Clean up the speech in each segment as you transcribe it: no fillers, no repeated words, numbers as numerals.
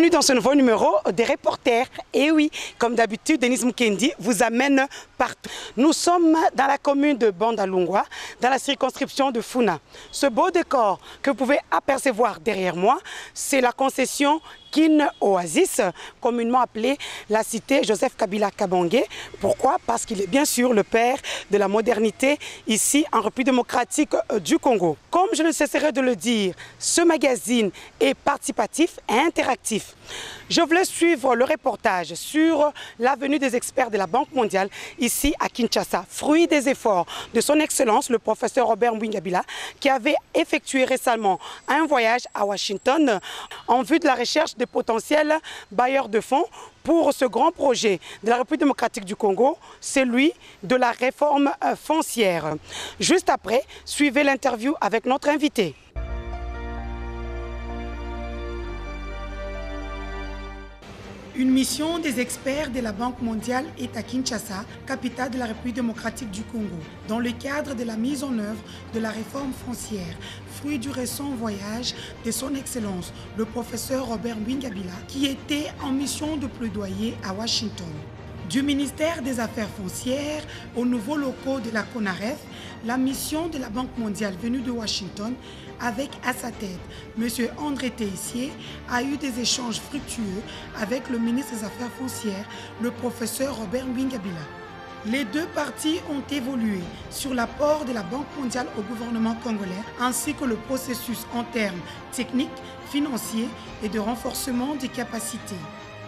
Bienvenue dans ce nouveau numéro des reporters. Et oui, comme d'habitude, Denise Mukendi vous amène partout. Nous sommes dans la commune de Bandalungwa, dans la circonscription de Funa. Ce beau décor que vous pouvez apercevoir derrière moi, c'est la concession Kin Oasis, communément appelée la cité Joseph Kabila Kabange. Pourquoi? Parce qu'il est bien sûr le père de la modernité ici en République démocratique du Congo. Comme je ne cesserai de le dire, ce magazine est participatif et interactif. Je voulais suivre le reportage sur la venue des experts de la Banque mondiale ici à Kinshasa, fruit des efforts de son Excellence le professeur Robert Mbingabila, qui avait effectué récemment un voyage à Washington en vue de la recherche des potentiels bailleurs de fonds pour ce grand projet de la République démocratique du Congo, celui de la réforme foncière. Juste après, suivez l'interview avec notre invité. Une mission des experts de la Banque mondiale est à Kinshasa, capitale de la République démocratique du Congo, dans le cadre de la mise en œuvre de la réforme foncière, fruit du récent voyage de son Excellence, le professeur Robert Mbingabila, qui était en mission de plaidoyer à Washington. Du ministère des Affaires foncières aux nouveaux locaux de la CONAREF, la mission de la Banque mondiale venue de Washington, avec à sa tête M. André Teissier, a eu des échanges fructueux avec le ministre des Affaires foncières, le professeur Robert Mbingabila. Les deux parties ont évolué sur l'apport de la Banque mondiale au gouvernement congolais, ainsi que le processus en termes techniques, financiers et de renforcement des capacités.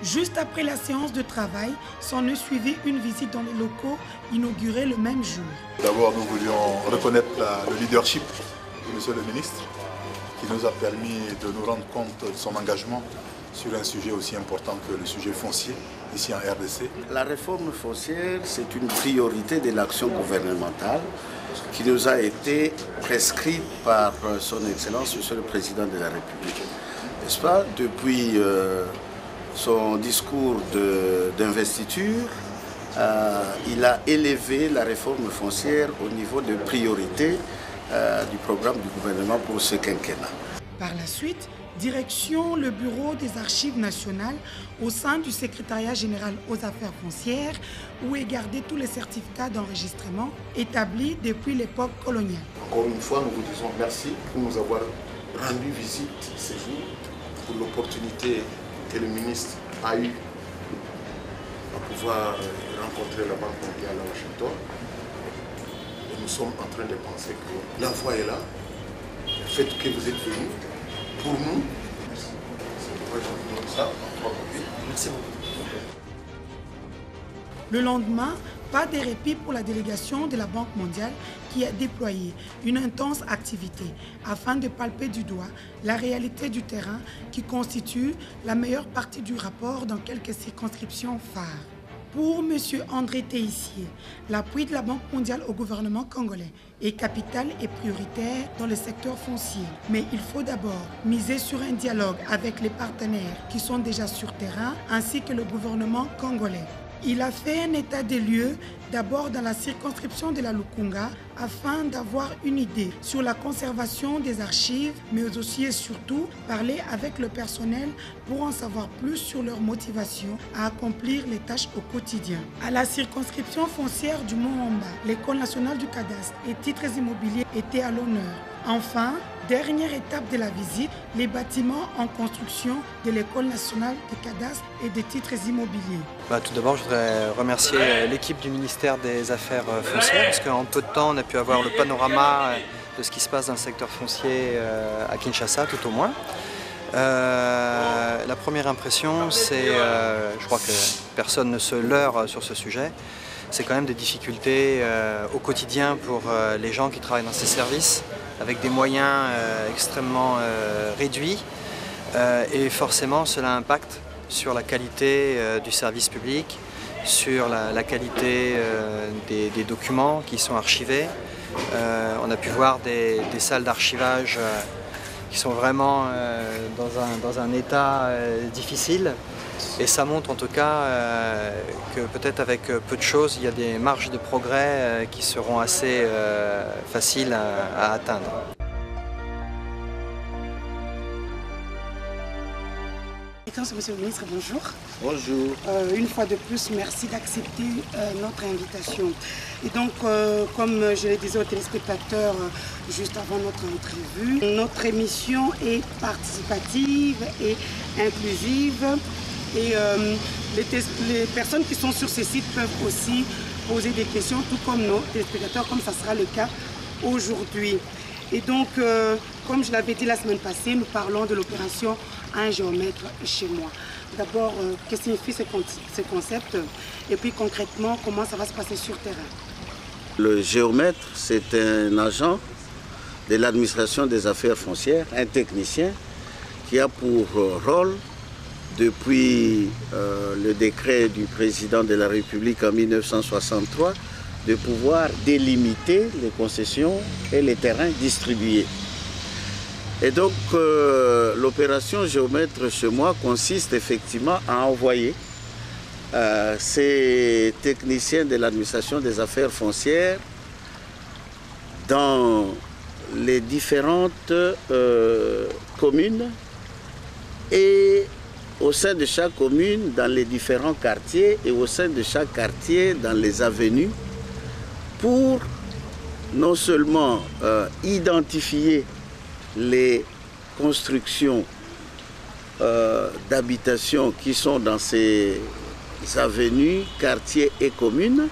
Juste après la séance de travail, s'en est suivi une visite dans les locaux inaugurés le même jour. D'abord, nous voulions reconnaître le leadership de M. le ministre, qui nous a permis de nous rendre compte de son engagement sur un sujet aussi important que le sujet foncier, ici en RDC. La réforme foncière, c'est une priorité de l'action gouvernementale qui nous a été prescrite par son Excellence, M. le Président de la République. N'est-ce pas? Depuis son discours d'investiture, il a élevé la réforme foncière au niveau de priorité du programme du gouvernement pour ce quinquennat. Par la suite, direction le bureau des archives nationales au sein du secrétariat général aux affaires foncières où est gardé tous les certificats d'enregistrement établis depuis l'époque coloniale. Encore une fois, nous vous disons merci pour nous avoir rendu visite ce jour, pour l'opportunité que le ministre a eue de pouvoir rencontrer la Banque mondiale à Washington. Et nous sommes en train de penser que la voie est là. Le fait que vous êtes venus, pour nous, merci. Merci beaucoup. Le lendemain, pas de répit pour la délégation de la Banque mondiale qui a déployé une intense activité afin de palper du doigt la réalité du terrain qui constitue la meilleure partie du rapport dans quelques circonscriptions phares. Pour M. André Teissier, l'appui de la Banque mondiale au gouvernement congolais est capital et prioritaire dans le secteur foncier. Mais il faut d'abord miser sur un dialogue avec les partenaires qui sont déjà sur terrain ainsi que le gouvernement congolais. Il a fait un état des lieux d'abord dans la circonscription de la Lukunga afin d'avoir une idée sur la conservation des archives, mais aussi et surtout parler avec le personnel pour en savoir plus sur leur motivation à accomplir les tâches au quotidien. À la circonscription foncière du Mont-Omba, l'École nationale du cadastre et titres immobiliers étaient à l'honneur. Enfin, dernière étape de la visite, les bâtiments en construction de l'École nationale des cadastres et des titres immobiliers. Tout d'abord, je voudrais remercier l'équipe du ministère des Affaires foncières parce qu'en peu de temps, on a pu avoir le panorama de ce qui se passe dans le secteur foncier à Kinshasa, tout au moins. La première impression, c'est, je crois que personne ne se leurre sur ce sujet, c'est quand même des difficultés au quotidien pour les gens qui travaillent dans ces services, avec des moyens extrêmement réduits, et forcément cela impacte sur la qualité du service public, sur la qualité des documents qui sont archivés. On a pu voir des salles d'archivage qui sont vraiment dans un état difficile. Et ça montre en tout cas que peut-être avec peu de choses, il y a des marges de progrès qui seront assez faciles à atteindre. Excellence, Monsieur le ministre, bonjour. Bonjour. Une fois de plus, merci d'accepter notre invitation. Et donc, comme je le disais aux téléspectateurs juste avant notre entrevue, notre émission est participative et inclusive. Et les personnes qui sont sur ces sites peuvent aussi poser des questions, tout comme nos téléspectateurs, comme ça sera le cas aujourd'hui. Et donc, comme je l'avais dit la semaine passée, nous parlons de l'opération Un géomètre chez moi. D'abord, qu'est-ce que signifie ce concept et puis concrètement, comment ça va se passer sur terrain? Le géomètre, c'est un agent de l'administration des affaires foncières, un technicien qui a pour rôle, depuis le décret du président de la République en 1963, de pouvoir délimiter les concessions et les terrains distribués. Et donc l'opération Géomètre chez moi consiste effectivement à envoyer ces techniciens de l'administration des affaires foncières dans les différentes communes et au sein de chaque commune, dans les différents quartiers et au sein de chaque quartier, dans les avenues, pour non seulement identifier les constructions d'habitation qui sont dans ces avenues, quartiers et communes,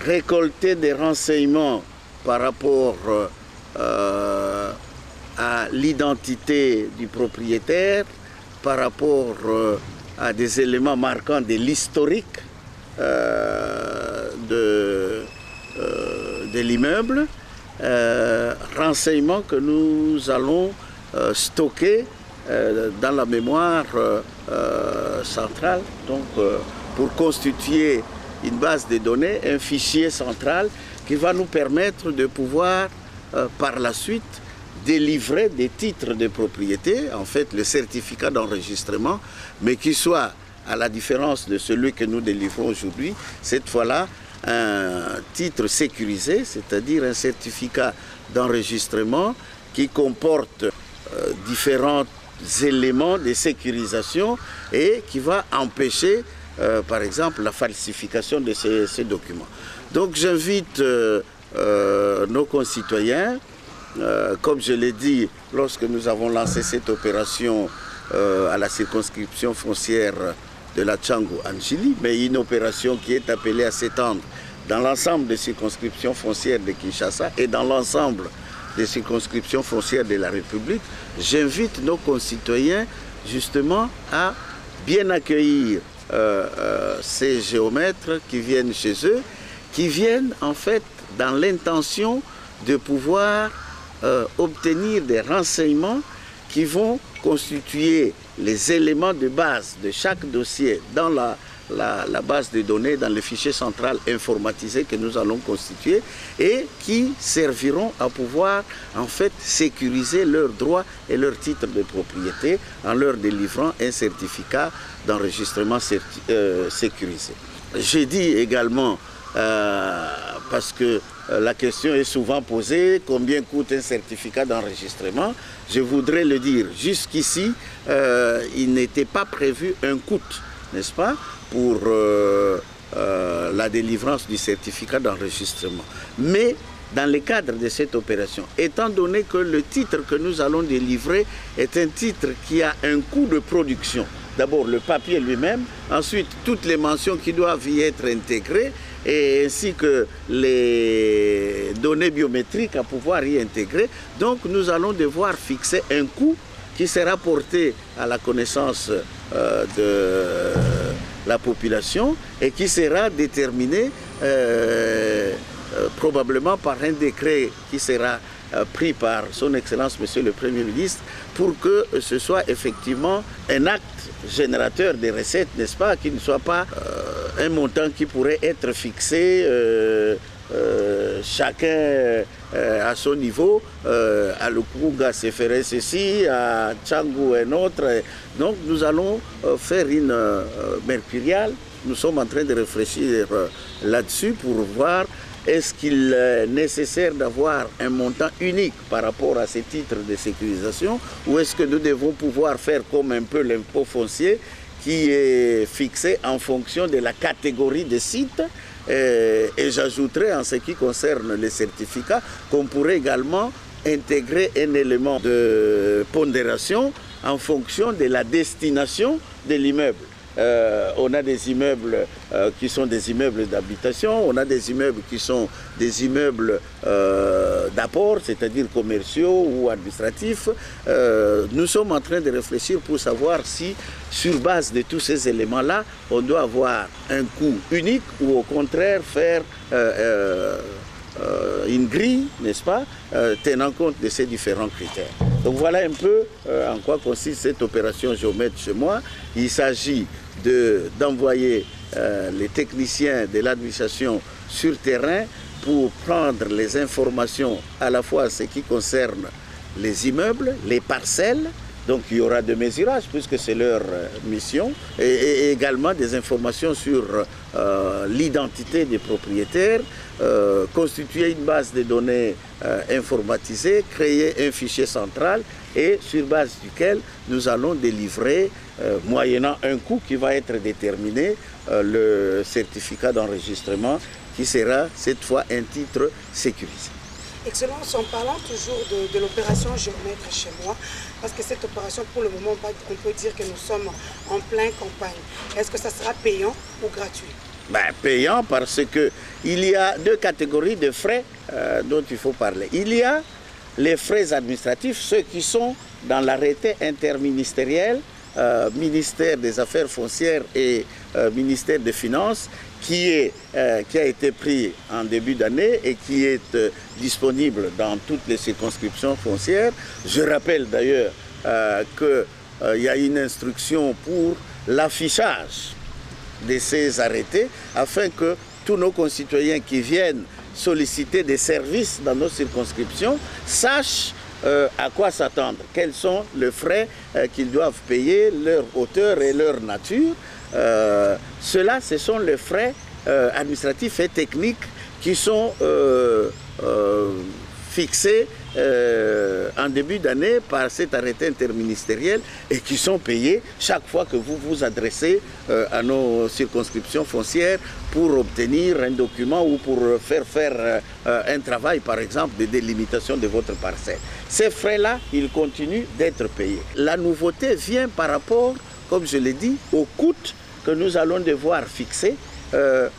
récolter des renseignements par rapport à l'identité du propriétaire, par rapport à des éléments marquants de l'historique de l'immeuble, renseignements que nous allons stocker dans la mémoire centrale, donc pour constituer une base de données, un fichier central qui va nous permettre de pouvoir par la suite délivrer des titres de propriété, en fait le certificat d'enregistrement, mais qui soit, à la différence de celui que nous délivrons aujourd'hui, cette fois-là, un titre sécurisé, c'est-à-dire un certificat d'enregistrement qui comporte différents éléments de sécurisation et qui va empêcher, par exemple, la falsification de ces documents. Donc j'invite nos concitoyens, comme je l'ai dit lorsque nous avons lancé cette opération à la circonscription foncière de la Tchangu-Anjili, mais une opération qui est appelée à s'étendre dans l'ensemble des circonscriptions foncières de Kinshasa et dans l'ensemble des circonscriptions foncières de la République. J'invite nos concitoyens justement à bien accueillir ces géomètres qui viennent chez eux, qui viennent en fait dans l'intention de pouvoir obtenir des renseignements qui vont constituer les éléments de base de chaque dossier dans la base de données, dans le fichier central informatisé que nous allons constituer et qui serviront à pouvoir en fait sécuriser leurs droits et leurs titres de propriété en leur délivrant un certificat d'enregistrement sécurisé. J'ai dit également, parce que la question est souvent posée, combien coûte un certificat d'enregistrement? Je voudrais le dire, jusqu'ici, il n'était pas prévu un coût, n'est-ce pas, pour la délivrance du certificat d'enregistrement. Mais dans le cadre de cette opération, étant donné que le titre que nous allons délivrer est un titre qui a un coût de production, d'abord le papier lui-même, ensuite toutes les mentions qui doivent y être intégrées, et ainsi que les données biométriques à pouvoir y intégrer. Donc nous allons devoir fixer un coût qui sera porté à la connaissance de la population et qui sera déterminé probablement par un décret qui sera pris par son Excellence Monsieur le Premier ministre pour que ce soit effectivement un acte générateur des recettes, n'est-ce pas, qui ne soit pas un montant qui pourrait être fixé chacun à son niveau. À Lukunga c'est ferait ceci, à Tchangu un autre. Donc nous allons faire une mercuriale. Nous sommes en train de réfléchir là-dessus pour voir est-ce qu'il est nécessaire d'avoir un montant unique par rapport à ces titres de sécurisation ou est-ce que nous devons pouvoir faire comme un peu l'impôt foncier qui est fixé en fonction de la catégorie des sites et j'ajouterai en ce qui concerne les certificats qu'on pourrait également intégrer un élément de pondération en fonction de la destination de l'immeuble. On a des immeubles qui sont des immeubles d'habitation, on a des immeubles qui sont des immeubles d'apport, c'est-à-dire commerciaux ou administratifs. Nous sommes en train de réfléchir pour savoir si, sur base de tous ces éléments-là, on doit avoir un coût unique ou au contraire faire une grille, n'est-ce pas, tenant compte de ces différents critères. Donc voilà un peu en quoi consiste cette opération Géomètre chez moi. Il s'agit d'envoyer les techniciens de l'administration sur terrain pour prendre les informations à la fois ce qui concerne les immeubles, les parcelles. Donc il y aura de mesurage puisque c'est leur mission et également des informations sur l'identité des propriétaires, constituer une base de données informatisée, créer un fichier central et sur base duquel nous allons délivrer, moyennant un coût qui va être déterminé, le certificat d'enregistrement qui sera cette fois un titre sécurisé. Excellence, en parlant toujours de l'opération Géomètre chez moi, parce que cette opération, pour le moment, on peut dire que nous sommes en pleine campagne. Est-ce que ça sera payant ou gratuit? Payant parce qu'il y a deux catégories de frais dont il faut parler. Il y a les frais administratifs, ceux qui sont dans l'arrêté interministériel, ministère des Affaires foncières et ministère des Finances, qui a été pris en début d'année et qui est disponible dans toutes les circonscriptions foncières. Je rappelle d'ailleurs qu'il y a une instruction pour l'affichage de ces arrêtés afin que tous nos concitoyens qui viennent solliciter des services dans nos circonscriptions sachent à quoi s'attendre, quels sont les frais qu'ils doivent payer, leur hauteur et leur nature. Cela, ce sont les frais administratifs et techniques qui sont fixés en début d'année par cet arrêté interministériel et qui sont payés chaque fois que vous vous adressez à nos circonscriptions foncières pour obtenir un document ou pour faire un travail, par exemple, de délimitation de votre parcelle. Ces frais-là, ils continuent d'être payés. La nouveauté vient par rapport, comme je l'ai dit, au coût que nous allons devoir fixer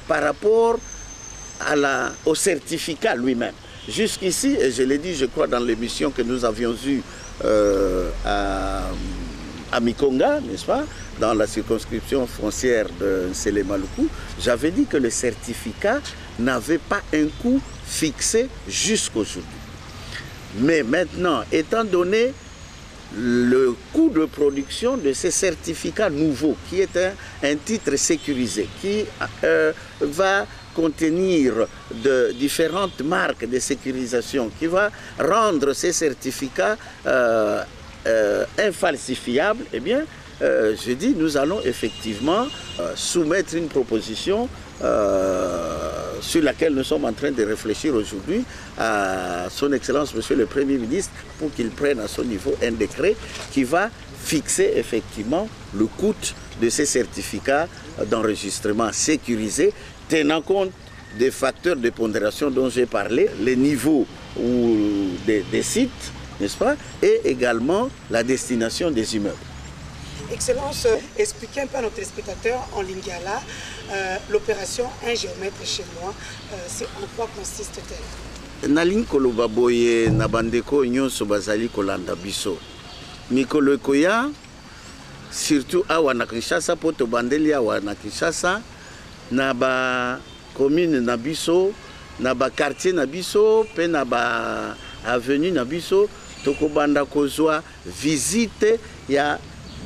par rapport au certificat lui-même. Jusqu'ici, et je l'ai dit, je crois, dans l'émission que nous avions eue à Mikonga, n'est-ce pas, dans la circonscription foncière de Nsele-Maluku, j'avais dit que le certificat n'avait pas un coût fixé jusqu'aujourd'hui. Mais maintenant, étant donné le coût de production de ces certificats nouveaux, qui est un titre sécurisé, qui va contenir de différentes marques de sécurisation, qui va rendre ces certificats infalsifiables, eh bien, je dis, nous allons effectivement soumettre une proposition sur laquelle nous sommes en train de réfléchir aujourd'hui à son Excellence Monsieur le Premier ministre pour qu'il prenne à son niveau un décret qui va fixer effectivement le coût de ces certificats d'enregistrement sécurisés, tenant compte des facteurs de pondération dont j'ai parlé, les niveaux des sites, n'est-ce pas, et également la destination des immeubles. Excellence, expliquez un peu à nos téléspectateurs en lingala l'opération Un Géomètre chez moi, c'est en quoi consiste-t-elle? Nalingi koloba boye na bandeko nyonso bazali kolanda biso. Mikolo ekoya surtout awa na Kinshasa po tobandeli awa na Kinshasa na ba commune na biso na ba quartier na biso pe na ba avenue na biso tokobanda kozwa visite ya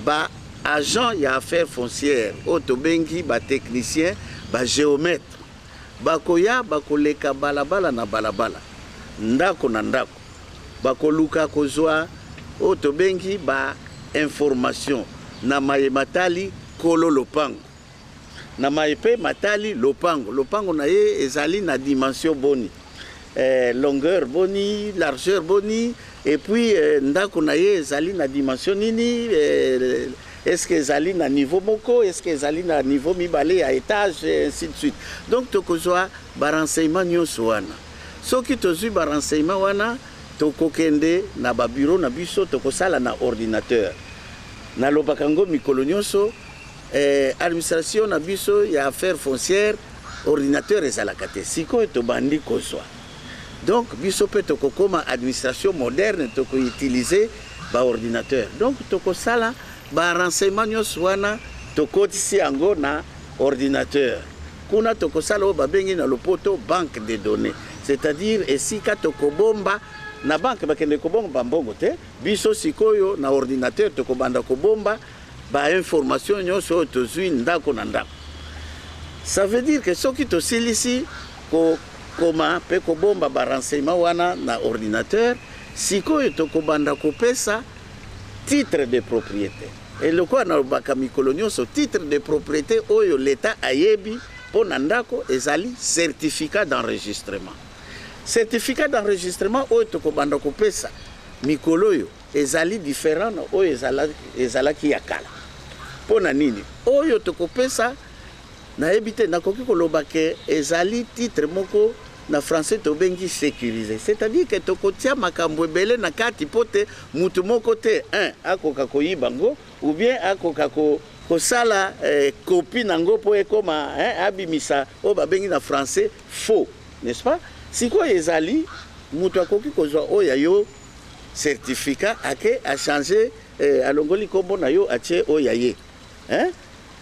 ba agent ya affaires foncières otobengi ba technicien ba géomètre bakoya bakoleka balabala na balabala ndako na ndako bakoluka kozwa otobengi ba information na mayematali kolo lopango na maepe matali lopango. Lopango na ye ezali na dimension boni. Longueur boni, largeur boni, et puis ndako na ye ezali na dimension nini, est-ce que ezali na niveau moko, est-ce que ezali na niveau mibale à étage, et ainsi de suite. Donc tokozwa ba renseignement nyonso wana. Soki tozwi ba renseignement wana, tokokende na ba bureau na biso tokosala na ordinateur. Na lobakango mikolo nyonso, administration na biso ya affaires foncières, ordinateur ezalaka te. Sikoyo tobandi kozwa. Donc, biso pe toko koma administration moderne toko utiliser ba ordinateur. Donc, toko sala ba renseignement nyonso wana toko tisi yango na ordinateur. Kuna toko sala ba bengi na lopoto banque de données. C'est-à-dire esika toko bomba na banque bakende ko bomba mbongo te. Biso sikoyo na ordinateur toko banda ko bomba ba information nyonso tozwi ndako na ndako. Ça veut dire que soki to silisi ko koma pe ko bomba ba renseignement wana na ordinateur, sikoyo toko banda ko pesa titre de propriété. Et le quoi na baka mikolo nyonso titre de propriété oyo l'État ayebi pona ndako ezali certificat d'enregistrement. Certificat d'enregistrement oyo toko banda ko pesa mikolo yo ezali différent na oyo ezalaki ya kala. Pona nini? Oyo toko pesa na ebite na koki koloba ke ezali titre moko na français to bengi sécurisé. C'est-à-dire que toko tia makambo ebele na kati pote mutu moko te un akoka koyiba ngo ou bien akoka ko sala copie nango po ekoma abimisa o ba bengi na français faux, n'est-ce pas? Siko ezali mutu akoki kozwa oya yo certificat ake a changer alongoli kombo na yo atie oya ye.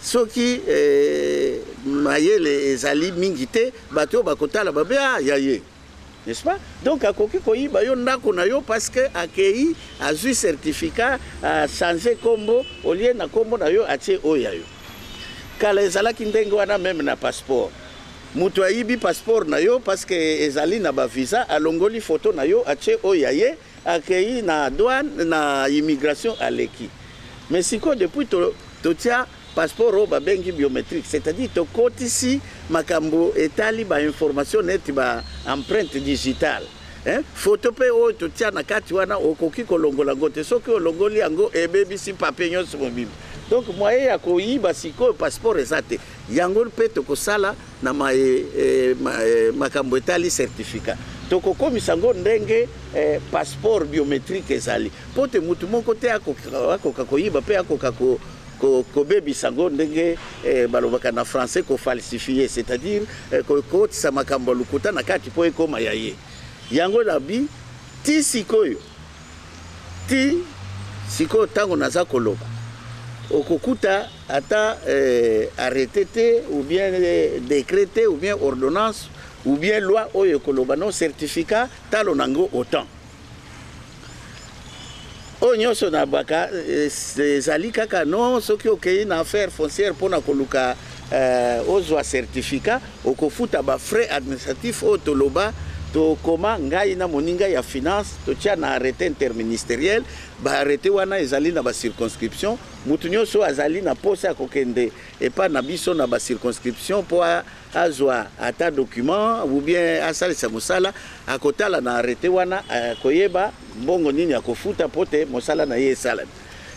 Soki mayele ezali mingi te bato bakotala babe yaye, n'est-ce pas? Donc akoki koyiba yo ndako na yo parce que akei azui certificat a changer kombo au lieu na kombo na yo atie oya yo. Kala ezalaki ndenge wana même na passeport. Mutu ayibi passeport na yo parce que ezali na ba visa alongoli photo na yo atie oya ye akei na douane na immigration aleki. Mais siko depuis to tia passeport au bengi biométrique, c'est-à-dire to kotisi makambo etali ba information net ba empreinte digitale. Photo pe o to tia na kati wana okoki kolongola ngote soki olongoli yango ebebi si papier nyonso mobile. Donc moyen ya koyiba siko passeport ezate yango pe to kosala na makambo etali certificat. Toko komisa ngo ndenge passeport biométrique ezali. Pote mutu moko te akoka koyiba pe akoka ko bebi sango ndenge balobaka na français ko falsifier, c'est-à-dire ko tisa makambo lukuta na kati po ekoma yaye. Yango labi ti sikoyo tango naza koloba okokuta ata arrêté te ou bien décrété ou bien ordonnance ou bien loi oyo koloba non certificat talo nango autant. Onyoso na baka ezali kaka non soki okei na affaire foncière pona koluka ozwa certificat okofuta ba frais administratifs o toloba to koma ngai na moninga ya finance to tia na arrêté interministériel ba arrêté wana ezali na ba circonscription mutu nyonso azali na posa ya kokende epa na biso na ba circonscription po azwa ata document ou bien asalisa mosala akotala na arrêté wana koyeba mbongo nini akofuta pote mosala na ye esala.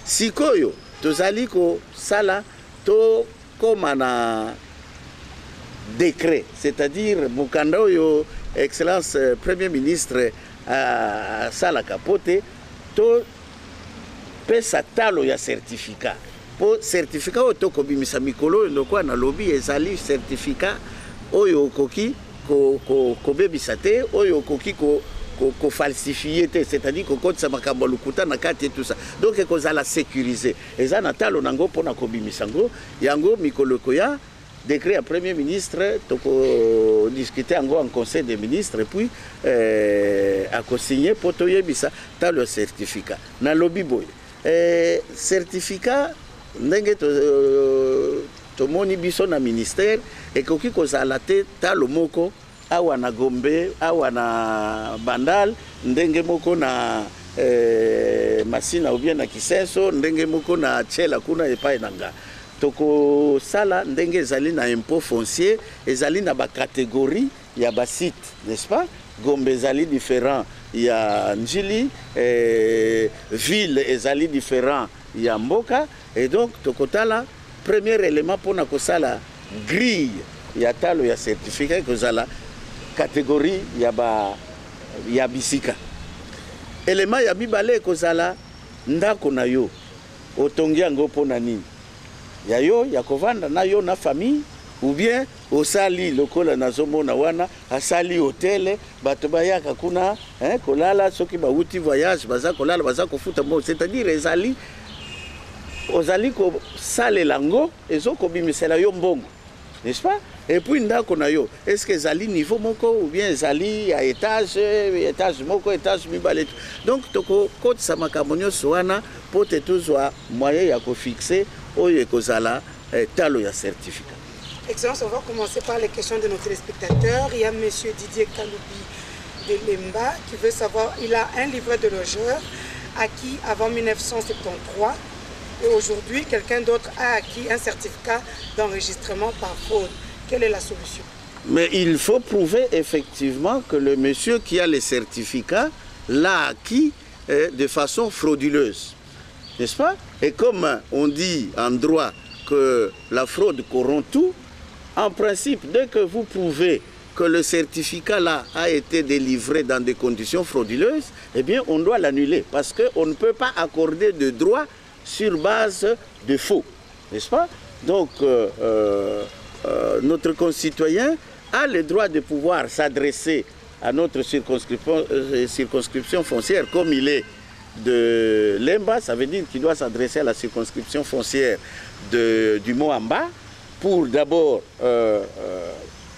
Sikoyo tozali ko sala to koma na décret, c'est-à-dire mukanda oyo Excellence Premier Ministre sala kapote to pesa talo ya certificat. Po certificat oyo kobimisa mikolo ndoko na lobby ezali certificat oyo koki ko bebisa te oyo koki ko falsifier te, c'est-à-dire ko kotsa makambo lukuta na kati tout ça. Donc ko za la sécuriser. Eza na talo nango pona kobimisa ngo yango mikolo koya décret à Premier ministre, toko discuter en conseil des ministres et puis à co-signer pour toyebisa dans le certificat. Na lobby boy. Certificat ndenge to moni biso na ministère et koki ko zalate talo moko awa na Gombe, awa na Bandal, ndenge moko na Masina ou bien na Kisenso, ndenge moko na Tchela kuna epai nanga. toko sala ndenge ezali na impôt foncier ezali na ba catégorie ya ba site, n'est-ce pas? Gombe ezali différent ya Njili, ville ezali différent ya Mboka, et donc tokotala premier élément pour na kosala grille ya talo ya certificat kozala catégorie ya bisika. Élément ya mibale kozala ndako na yo otongi yango pona nini ya yo ya kovanda na yo na famille, ou bien osali lokola nazomona wana asali hôtel bato bayaka kuna kolala soki bauti voyage baza kolala baza kofuta mo, c'est-à-dire ezali ozali ko sale lango ezoko bimisela yo mbongo, n'est-ce pas? Et puis ndako na yo est-ce que ezali niveau moko ou bien ezali à étage moko étage mibale. Donc toko kotisa makambo nyonso wana po te tozwa moyen ya kofixer oyo ekozala talo ya certificat. Excellence, on va commencer par les questions de nos téléspectateurs. Il y a M. Didier Kaloubi de Lemba qui veut savoir, il a un livret de logeur acquis avant 1973 et aujourd'hui quelqu'un d'autre a acquis un certificat d'enregistrement par fraude. Quelle est la solution? Mais il faut prouver effectivement que le monsieur qui a les certificats l'a acquis de façon frauduleuse, n'est-ce pas? Et comme on dit en droit que la fraude corrompt tout, en principe, dès que vous prouvez que le certificat là a été délivré dans des conditions frauduleuses, eh bien on doit l'annuler parce qu'on ne peut pas accorder de droit sur base de faux, n'est-ce pas? Donc notre concitoyen a le droit de pouvoir s'adresser à notre circonscription foncière comme il est de Lemba, ça veut dire qu'il doit s'adresser à la circonscription foncière du Moamba pour d'abord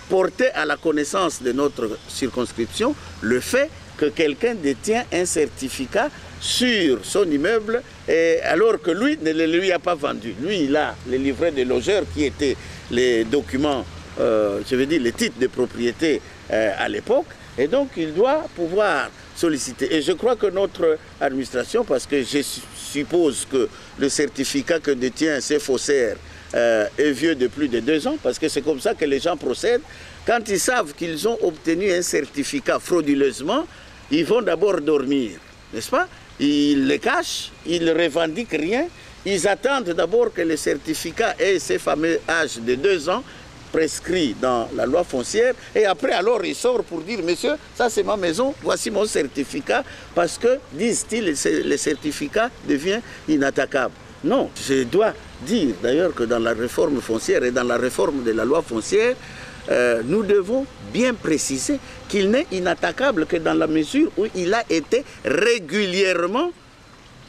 porter à la connaissance de notre circonscription le fait que quelqu'un détient un certificat sur son immeuble et alors que lui ne le lui a pas vendu. Lui, il a les livrets de logeurs qui étaient les documents, je veux dire les titres de propriété à l'époque, et donc il doit pouvoir solliciter. Et je crois que notre administration, parce que je suppose que le certificat que détient ces faussaires est vieux de plus de 2 ans, parce que c'est comme ça que les gens procèdent. Quand ils savent qu'ils ont obtenu un certificat frauduleusement, ils vont d'abord dormir, n'est-ce pas? Ils le cachent, ils ne revendiquent rien, ils attendent d'abord que le certificat ait ces fameux âges de 2 ans prescrit dans la loi foncière, et après alors il sort pour dire monsieur, ça c'est ma maison, voici mon certificat, parce que, disent-ils, le certificat devient inattaquable. Non, je dois dire d'ailleurs que dans la réforme foncière et dans la réforme de la loi foncière, nous devons bien préciser qu'il n'est inattaquable que dans la mesure où il a été régulièrement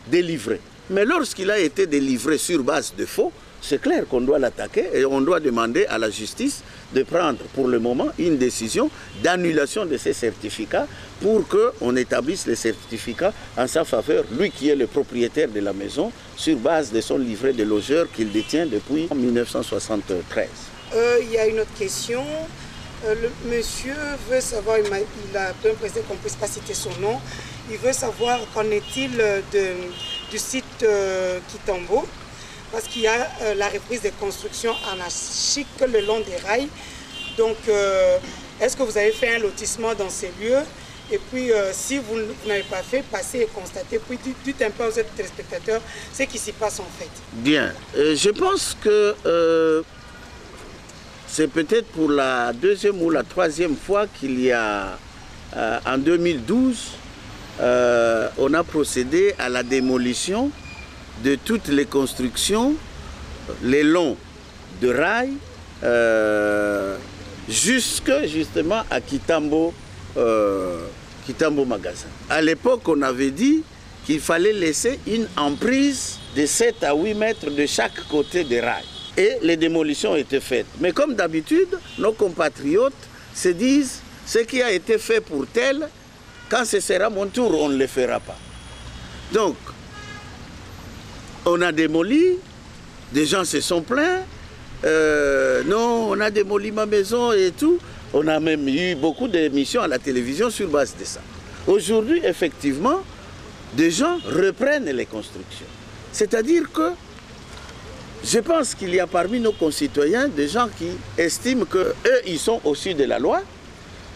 délivré. Mais lorsqu'il a été délivré sur base de faux, c'est clair qu'on doit l'attaquer et on doit demander à la justice de prendre pour le moment une décision d'annulation de ces certificats pour qu'on établisse les certificats en sa faveur, lui qui est le propriétaire de la maison, sur base de son livret de logeur qu'il détient depuis 1973. Il y a une autre question. Le monsieur veut savoir, il a bien précisé qu'on ne puisse pas citer son nom, il veut savoir qu'en est-il du site Kitambo, parce qu'il y a la reprise des constructions anarchiques le long des rails. Donc, est-ce que vous avez fait un lotissement dans ces lieux? Et puis, si vous n'avez pas fait, passez et constatez. Puis, dites un peu aux autres téléspectateurs ce qui s'y passe en fait. Bien. Je pense que c'est peut-être pour la 2e ou la 3e fois qu'il y a, en 2012, on a procédé à la démolition de toutes les constructions, les longs de rails, jusque justement à Kitambo, Kitambo Magasin. À l'époque, on avait dit qu'il fallait laisser une emprise de 7 à 8 mètres de chaque côté des rails. Et les démolitions étaient faites. Mais comme d'habitude, nos compatriotes se disent, ce qui a été fait pour tel, quand ce sera mon tour, on ne le fera pas. Donc, on a démoli, des gens se sont plaints, non, on a démoli ma maison et tout. On a même eu beaucoup d'émissions à la télévision sur base de ça. Aujourd'hui, effectivement, des gens reprennent les constructions. C'est-à-dire que Je pense qu'il y a parmi nos concitoyens des gens qui estiment qu'eux, ils sont au-dessus de la loi,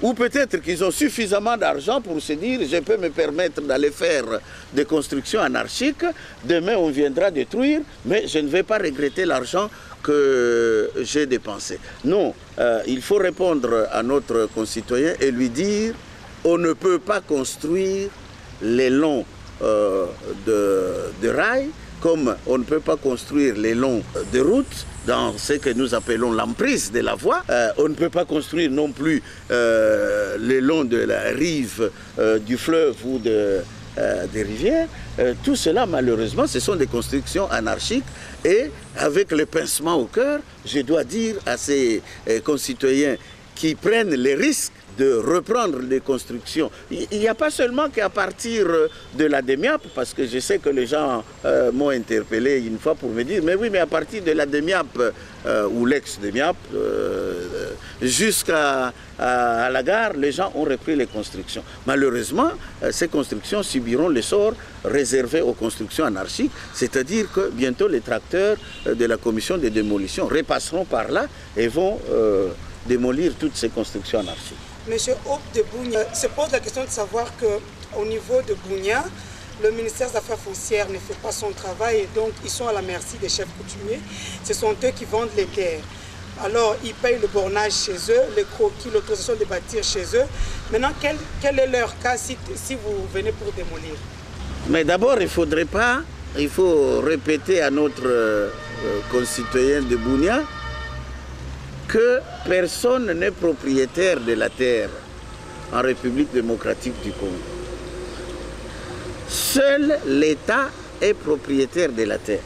ou peut-être qu'ils ont suffisamment d'argent pour se dire « je peux me permettre d'aller faire des constructions anarchiques, demain on viendra détruire, mais je ne vais pas regretter l'argent que j'ai dépensé ». Non, il faut répondre à notre concitoyen et lui dire « on ne peut pas construire les longs de rails, comme on ne peut pas construire les longs de route dans ce que nous appelons l'emprise de la voie. On ne peut pas construire non plus les longs de la rive du fleuve ou des rivières. Tout cela, malheureusement, ce sont des constructions anarchiques et avec le pincement au cœur, je dois dire à ces concitoyens qui prennent les risques de reprendre les constructions. Il n'y a pas seulement qu'à partir de la DEMIAP, parce que je sais que les gens m'ont interpellé une fois pour me dire « mais oui, mais à partir de la DEMIAP ou l'ex-DEMIAP, jusqu'à la gare, les gens ont repris les constructions. » Malheureusement, ces constructions subiront le sort réservé aux constructions anarchiques, c'est-à-dire que bientôt les tracteurs de la commission de démolition repasseront par là et vont démolir toutes ces constructions anarchiques. Monsieur Hope de Bunia se pose la question de savoir qu'au niveau de Bunia, le ministère des Affaires foncières ne fait pas son travail et donc ils sont à la merci des chefs coutumiers. Ce sont eux qui vendent les terres. Alors ils payent le bornage chez eux, les croquis, l'autorisation de bâtir chez eux. Maintenant, quel est leur cas si vous venez pour démolir? Mais d'abord, il faut répéter à notre concitoyen de Bunia que personne n'est propriétaire de la terre en République démocratique du Congo. Seul l'État est propriétaire de la terre.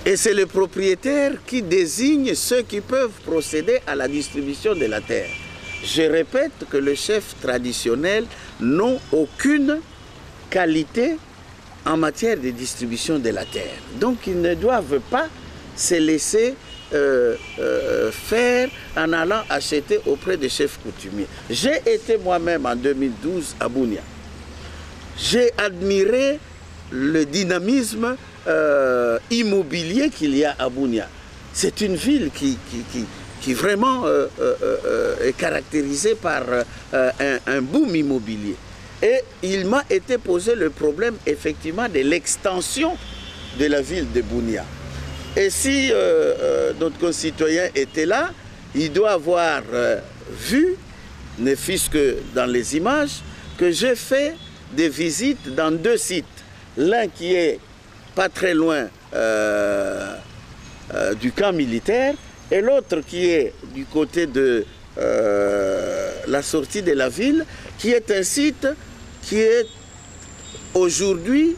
Et c'est le propriétaire qui désigne ceux qui peuvent procéder à la distribution de la terre. Je répète que les chefs traditionnels n'ont aucune qualité en matière de distribution de la terre. Donc ils ne doivent pas se laisser faire en allant acheter auprès des chefs coutumiers. J'ai été moi-même en 2012 à Bunia. J'ai admiré le dynamisme immobilier qu'il y a à Bunia. C'est une ville qui vraiment est caractérisée par un boom immobilier. Et il m'a été posé le problème effectivement de l'extension de la ville de Bunia. Et si notre concitoyen était là, il doit avoir vu, ne fût-ce que dans les images, que j'ai fait des visites dans deux sites. L'un qui est pas très loin du camp militaire et l'autre qui est du côté de la sortie de la ville, qui est un site qui est aujourd'hui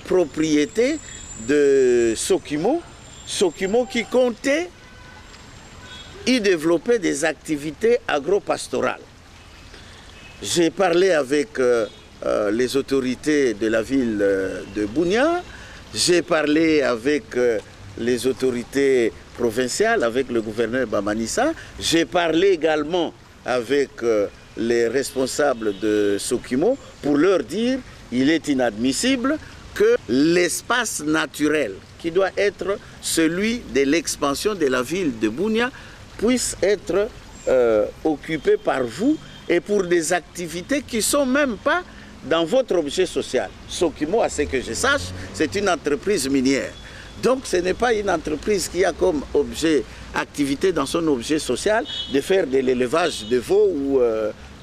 propriété de Sokimo. Sokimo qui comptait y développer des activités agro-pastorales. J'ai parlé avec les autorités de la ville de Bunia, j'ai parlé avec les autorités provinciales, avec le gouverneur Bamanissa, j'ai parlé également avec les responsables de Sokimo pour leur dire qu'il est inadmissible que l'espace naturel qui doit être celui de l'expansion de la ville de Bunia puisse être occupé par vous et pour des activités qui ne sont même pas dans votre objet social. Sokimo, à ce que je sache, c'est une entreprise minière. Donc ce n'est pas une entreprise qui a comme objet, activité dans son objet social, de faire de l'élevage de veaux ou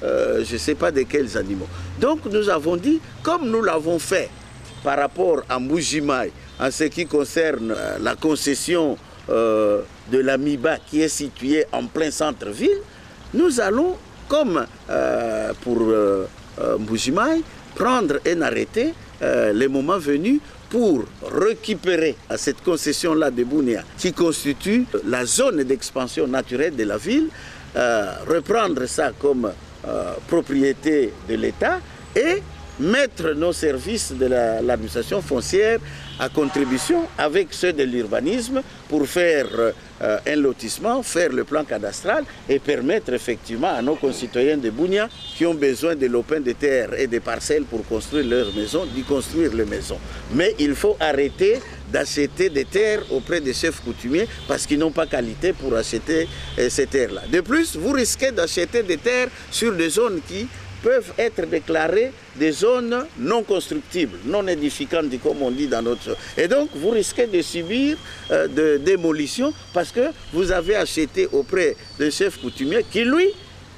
je ne sais pas de quels animaux. Donc nous avons dit, comme nous l'avons fait par rapport à Mbuji-Mayi, en ce qui concerne la concession de la MIBA qui est située en plein centre-ville, nous allons, comme pour Mbuji-Mayi, prendre un arrêté le moment venu pour récupérer à cette concession-là de Bunia, qui constitue la zone d'expansion naturelle de la ville, reprendre ça comme propriété de l'État et mettre nos services de l'administration foncière à contribution avec ceux de l'urbanisme pour faire un lotissement, faire le plan cadastral et permettre effectivement à nos concitoyens de Bunia qui ont besoin de lopins de terre et des parcelles pour construire leurs maisons, d'y construire les maisons. Mais il faut arrêter d'acheter des terres auprès des chefs coutumiers parce qu'ils n'ont pas qualité pour acheter ces terres-là. De plus, vous risquez d'acheter des terres sur des zones qui peuvent être déclarées des zones non constructibles, non édificantes, comme on dit dans notre... Et donc, vous risquez de subir de démolition parce que vous avez acheté auprès d'un chef coutumier qui, lui,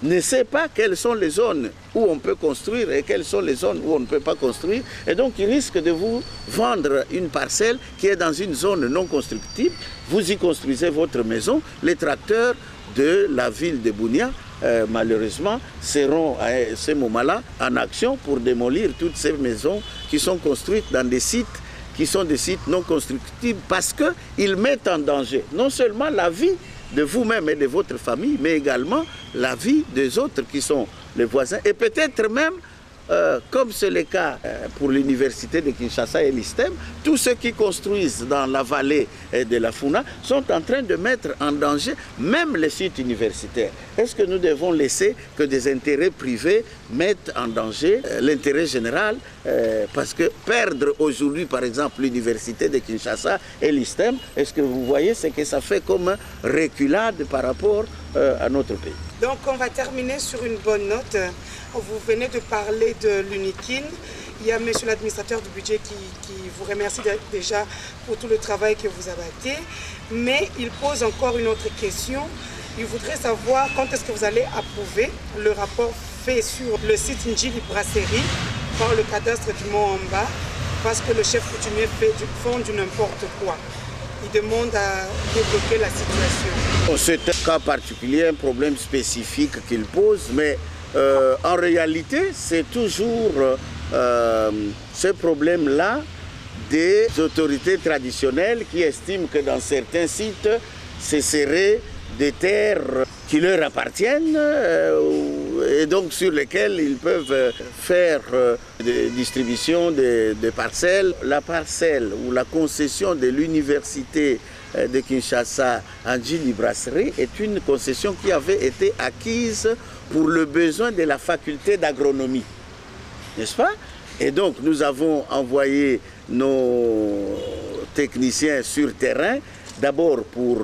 ne sait pas quelles sont les zones où on peut construire et quelles sont les zones où on ne peut pas construire. Et donc, il risque de vous vendre une parcelle qui est dans une zone non constructible. Vous y construisez votre maison. Les tracteurs de la ville de Bunia, malheureusement, seront à ce moment-là en action pour démolir toutes ces maisons qui sont construites dans des sites qui sont des sites non constructibles parce qu'ils mettent en danger non seulement la vie de vous-même et de votre famille, mais également la vie des autres qui sont les voisins. Et peut-être même, comme c'est le cas pour l'université de Kinshasa et l'ISTEM, tous ceux qui construisent dans la vallée de la Funa sont en train de mettre en danger même les sites universitaires. Est-ce que nous devons laisser que des intérêts privés mettent en danger l'intérêt général? Parce que perdre aujourd'hui, par exemple, l'université de Kinshasa et l'ISTEM, est-ce que vous voyez ce que ça fait comme reculade par rapport à notre pays? Donc on va terminer sur une bonne note. Vous venez de parler de l'UNIKIN. Il y a monsieur l'administrateur du budget qui vous remercie déjà pour tout le travail que vous abattez. Mais il pose encore une autre question. Il voudrait savoir quand est-ce que vous allez approuver le rapport fait sur le site Njili Brasserie par le cadastre du Mont-en-Bas, parce que le chef coutumier font du n'importe quoi. Il demande à débloquer la situation. C'est un cas particulier, un problème spécifique qu'il pose, mais en réalité, c'est toujours ce problème-là des autorités traditionnelles qui estiment que dans certains sites, ce seraient des terres qui leur appartiennent et donc sur lesquelles ils peuvent faire des distributions de parcelles. La parcelle ou la concession de l'université de Kinshasa en Njili Brasserie est une concession qui avait été acquise pour le besoin de la faculté d'agronomie, n'est-ce pas? Et donc nous avons envoyé nos techniciens sur terrain, d'abord pour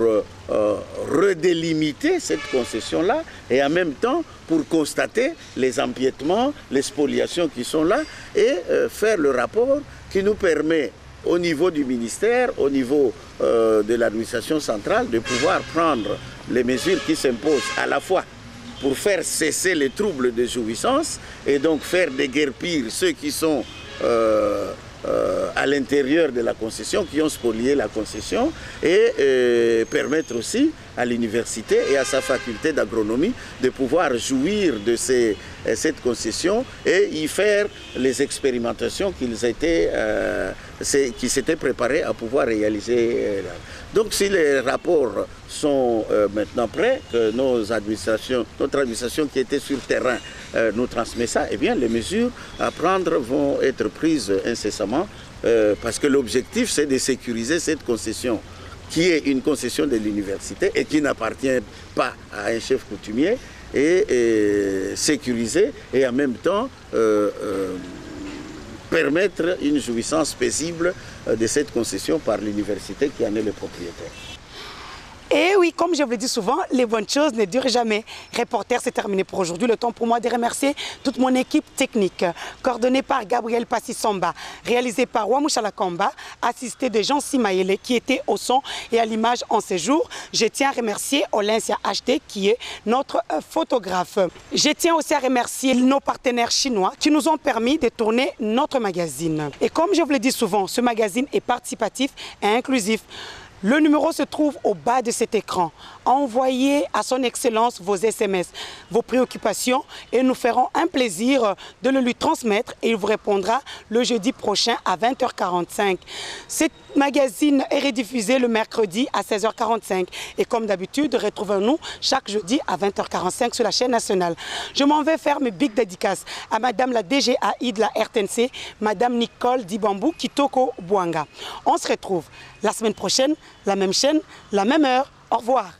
redélimiter cette concession-là et en même temps pour constater les empiètements, les spoliations qui sont là et faire le rapport qui nous permet au niveau du ministère, au niveau de l'administration centrale, de pouvoir prendre les mesures qui s'imposent à la fois pour faire cesser les troubles de jouissance et donc faire déguerpir ceux qui sont à l'intérieur de la concession, qui ont spolié la concession et permettre aussi à l'université et à sa faculté d'agronomie de pouvoir jouir de cette concession et y faire les expérimentations qui s'étaient préparés à pouvoir réaliser. Donc si les rapports sont maintenant prêts, que notre administration qui était sur terrain nous transmet ça, eh bien les mesures à prendre vont être prises incessamment parce que l'objectif c'est de sécuriser cette concession qui est une concession de l'université et qui n'appartient pas à un chef coutumier et sécuriser et en même temps permettre une jouissance paisible de cette concession par l'université qui en est le propriétaire. Et oui, comme je vous le dis souvent, les bonnes choses ne durent jamais. Reporter, c'est terminé pour aujourd'hui. Le temps pour moi de remercier toute mon équipe technique, coordonnée par Gabriel Passissamba, réalisée par Wamushala Kamba, assistée de Jean Simaele qui était au son et à l'image en séjour. Je tiens à remercier Olensia HD qui est notre photographe. Je tiens aussi à remercier nos partenaires chinois qui nous ont permis de tourner notre magazine. Et comme je vous le dis souvent, ce magazine est participatif et inclusif. Le numéro se trouve au bas de cet écran. Envoyez à son excellence vos SMS, vos préoccupations et nous ferons un plaisir de le lui transmettre et il vous répondra le jeudi prochain à 20h45. Ce magazine est rediffusé le mercredi à 16h45 et comme d'habitude, retrouvons-nous chaque jeudi à 20h45 sur la chaîne nationale. Je m'en vais faire mes big dédicaces à Madame la DGAI de la RTNC, Madame Nicole Dibambou Kitoko Bouanga. On se retrouve la semaine prochaine, la même chaîne, la même heure. Au revoir.